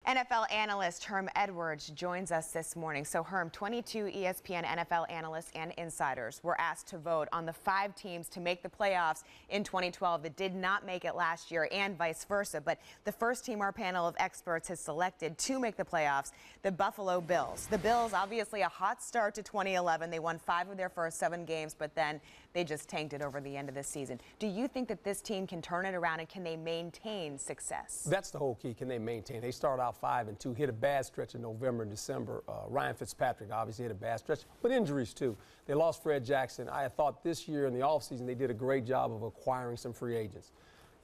NFL analyst Herm Edwards joins us this morning. So Herm, 22 ESPN NFL analysts and insiders were asked to vote on the 5 teams to make the playoffs in 2012 that did not make it last year and vice versa. But the first team our panel of experts has selected to make the playoffs, the Buffalo Bills. The Bills, obviously a hot start to 2011. They won 5 of their first 7 games, but then they just tanked it over the end of the season. Do you think that this team can turn it around, and can they maintain success? That's the whole key. Can they maintain? They start out 5-2, hit a bad stretch in November and December. Ryan Fitzpatrick obviously hit a bad stretch, but injuries too. They lost Fred Jackson. I thought this year in the offseason they did a great job of acquiring some free agents.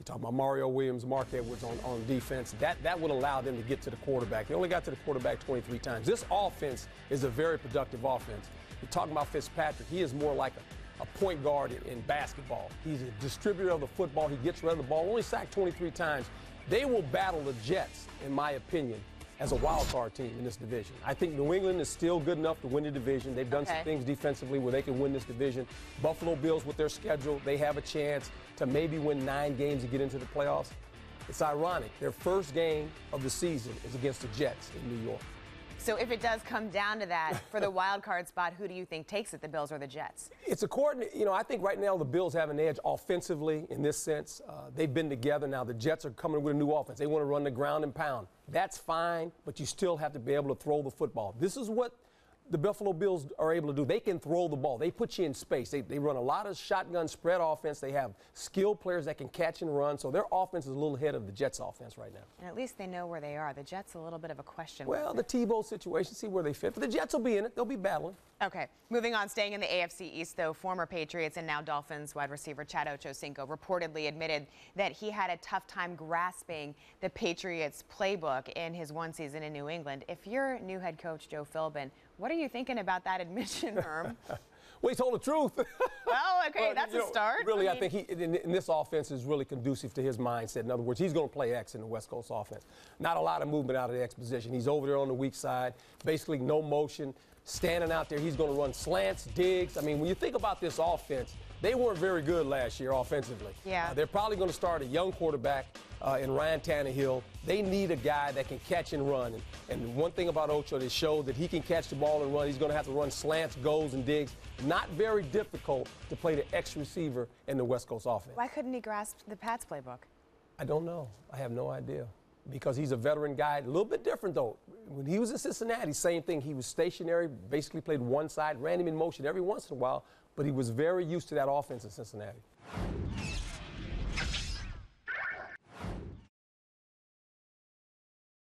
You talk about Mario Williams, Mark Edwards on defense. That would allow them to get to the quarterback. They only got to the quarterback 23 times. This offense is a very productive offense. You're talking about Fitzpatrick. He is more like a point guard in basketball. He's a distributor of the football. He gets rid of the ball. Only sacked 23 times. They will battle the Jets, in my opinion, as a wild card team in this division. I think New England is still good enough to win the division. They've done some things defensively where they can win this division. Buffalo Bills, with their schedule, they have a chance to maybe win 9 games and get into the playoffs. It's ironic. Their first game of the season is against the Jets in New York. So if it does come down to that, for the wild card spot, who do you think takes it, the Bills or the Jets? It's a coordinate. I think right now the Bills have an edge offensively in this sense. They've been together. Now the Jets are coming with a new offense. They want to run the ground and pound. That's fine, but you still have to be able to throw the football. This is what the Buffalo Bills are able to do. They can throw the ball. They put you in space. They run a lot of shotgun spread offense. They have skilled players that can catch and run. So their offense is a little ahead of the Jets' offense right now. And at least they know where they are. The Jets a little bit of a question. Well, the Tebow situation, see where they fit. But the Jets will be in it. They'll be battling. Okay. Moving on, staying in the AFC East, though, former Patriots and now Dolphins wide receiver Chad Ochocinco reportedly admitted that he had a tough time grasping the Patriots playbook in his one season in New England. If you're new head coach Joe Philbin, what are you thinking about that admission, Herm? Well, he told the truth. Well, okay, that's a start. Really, I think in this offense is really conducive to his mindset. In other words, he's going to play X in the West Coast offense. Not a lot of movement out of the X position. He's over there on the weak side, basically no motion, standing out there. He's going to run slants, digs. I mean, when you think about this offense, they weren't very good last year offensively. Yeah. They're probably going to start a young quarterback in Ryan Tannehill. They need a guy that can catch and run. And one thing about Ocho, they showed that he can catch the ball and run. He's going to have to run slants, goals, and digs. Not very difficult to play the X receiver in the West Coast offense. Why couldn't he grasp the Pats playbook? I don't know. I have no idea. Because he's a veteran guy. A little bit different, though. When he was in Cincinnati, same thing. He was stationary, basically played one side, ran him in motion every once in a while, but he was very used to that offense in Cincinnati.